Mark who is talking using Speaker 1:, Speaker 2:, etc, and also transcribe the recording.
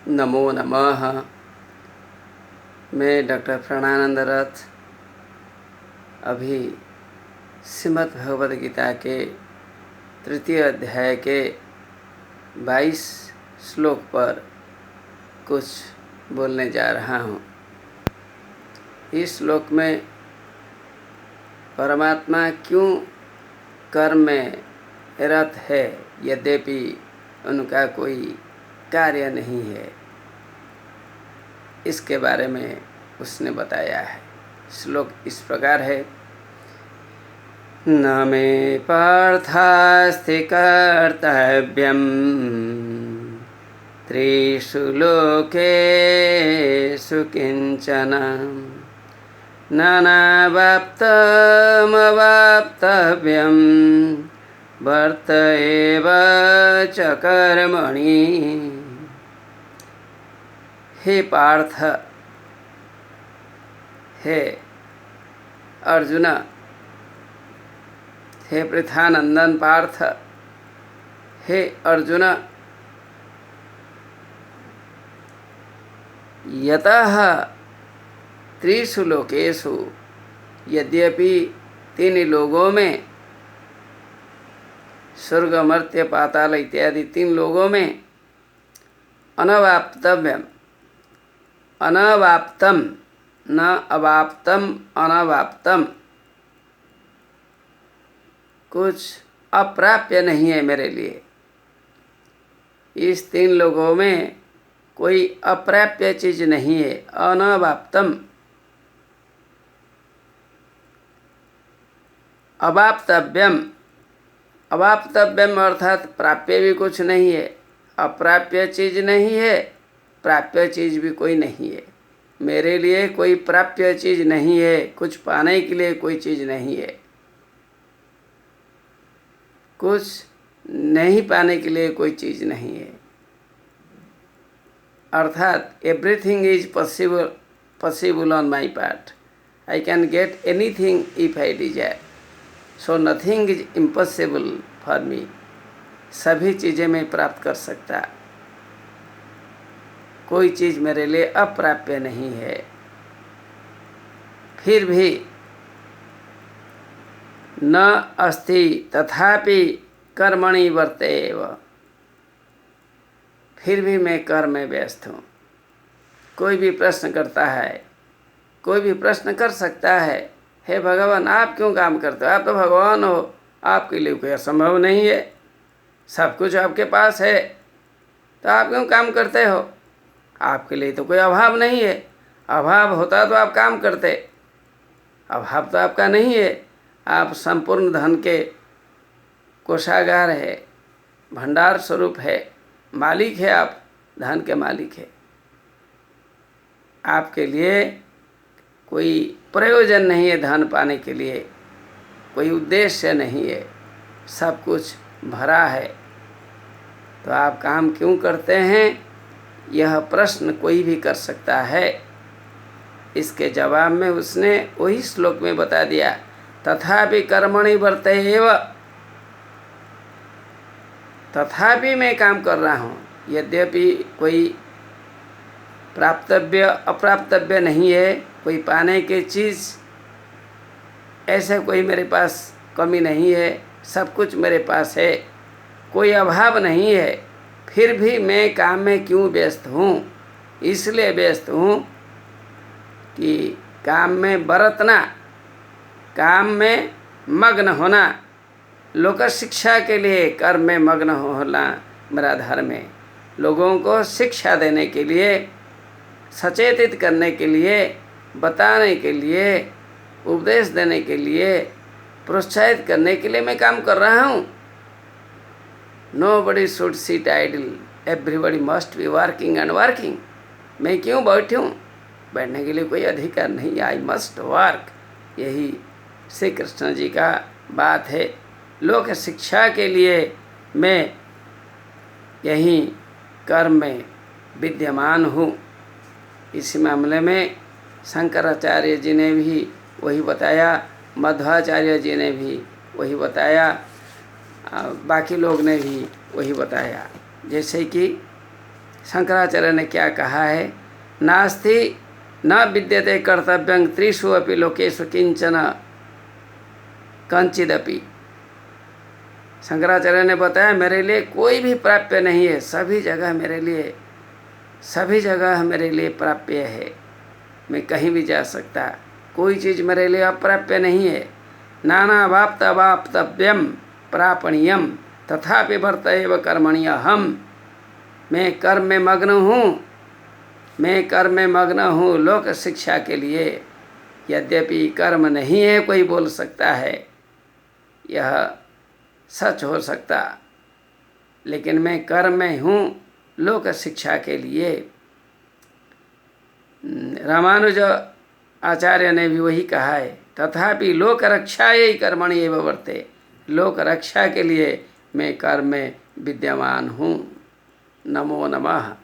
Speaker 1: नमो नमः। मैं डॉक्टर प्राणानंद रथ अभी श्रीमद् भगवद गीता के तृतीय अध्याय के 22 श्लोक पर कुछ बोलने जा रहा हूँ। इस श्लोक में परमात्मा क्यों कर्म में रत है यद्यपि उनका कोई कार्य नहीं है, इसके बारे में उसने बताया है। श्लोक इस प्रकार है। न मे पार्थास्ति कर्तव्यं त्रिषु लोकेषु किंचन नानावाप्तमवाप्तव्यं वर्त एव च कर्मणि। हे पार्थ, हे अर्जुन, हे पृथानंदन पार्थ, हे अर्जुन, यतः त्रिषु लोकेषु, यद्यपि 3 लोगों में, स्वर्ग मर्त्य पाताल इत्यादि 3 लोगों में, अनवाप्तव्यम, अनवाप्तम, न अवाप्तम, अनवाप्तम, कुछ अप्राप्य नहीं है मेरे लिए। इस 3 लोगों में कोई अप्राप्य चीज नहीं है। अनवाप्तम, अवाप्तव्यम, अवाप्तव्यम अर्थात प्राप्य भी कुछ नहीं है। अप्राप्य चीज नहीं है, प्राप्य चीज भी कोई नहीं है। मेरे लिए कोई प्राप्य चीज नहीं है, कुछ पाने के लिए कोई चीज नहीं है, कुछ नहीं पाने के लिए कोई चीज नहीं है। अर्थात everything is possible on my part. I can get anything if I Dzire, so nothing is impossible for me. सभी चीज़ें मैं प्राप्त कर सकता, कोई चीज़ मेरे लिए अप्राप्य नहीं है। फिर भी न अस्ति तथापि कर्मणि वर्तेव, फिर भी मैं कर्म में व्यस्त हूँ। कोई भी प्रश्न करता है, कोई भी प्रश्न कर सकता है, हे भगवान आप क्यों काम करते हो? आप तो भगवान हो, आपके लिए कोई असंभव नहीं है, सब कुछ आपके पास है, तो आप क्यों काम करते हो? आपके लिए तो कोई अभाव नहीं है। अभाव होता तो आप काम करते, अभाव तो आपका नहीं है। आप संपूर्ण धन के कोषागार है, भंडार स्वरूप है, मालिक है, आप धन के मालिक है। आपके लिए कोई प्रयोजन नहीं है, धन पाने के लिए कोई उद्देश्य नहीं है, सब कुछ भरा है, तो आप काम क्यों करते हैं? यह प्रश्न कोई भी कर सकता है। इसके जवाब में उसने वही श्लोक में बता दिया, तथापि कर्मणि वर्तेव, तथापि मैं काम कर रहा हूँ। यद्यपि कोई प्राप्तव्य अप्राप्तव्य नहीं है, कोई पाने की चीज़ ऐसा कोई मेरे पास कमी नहीं है, सब कुछ मेरे पास है, कोई अभाव नहीं है, फिर भी मैं काम में क्यों व्यस्त हूँ? इसलिए व्यस्त हूँ कि काम में बरतना, काम में मग्न होना, लोक शिक्षा के लिए कर्म में मग्न होना मेरा धर्म है। लोगों को शिक्षा देने के लिए, सचेतित करने के लिए, बताने के लिए, उपदेश देने के लिए, प्रोत्साहित करने के लिए मैं काम कर रहा हूँ। Nobody should sit idle, everybody must be working and working। मैं क्यों बैठूँ? बैठने के लिए कोई अधिकार नहीं, आई मस्ट वर्क। यही श्री कृष्ण जी का बात है। लोक शिक्षा के लिए मैं यही कर्म में विद्यमान हूँ। इस मामले में शंकराचार्य जी ने भी वही बताया, मध्वाचार्य जी ने भी वही बताया, बाकी लोग ने भी वही बताया। जैसे कि शंकराचार्य ने क्या कहा है, नास्ति न विद्यते कर्तव्यं त्रिषु अपि लोकेषु किंचन कंचिदपि। शंकराचार्य ने बताया मेरे लिए कोई भी प्राप्य नहीं है, सभी जगह मेरे लिए प्राप्य है, मैं कहीं भी जा सकता, कोई चीज़ मेरे लिए अप्राप्य नहीं है। नाना वाप्त अवाप्तव्यम प्रापणीयम तथापि वर्त एव कर्मणि अहम। मैं कर्म में मग्न हूँ लोक शिक्षा के लिए। यद्यपि कर्म नहीं है, कोई बोल सकता है यह सच हो सकता, लेकिन मैं कर्म में हूँ लोक शिक्षा के लिए। रामानुज आचार्य ने भी वही कहा है, तथापि लोक रक्षायै कर्मणि एव वर्ते। लोक रक्षा के लिए मैं कर्म में विद्यमान हूँ। नमो नमः।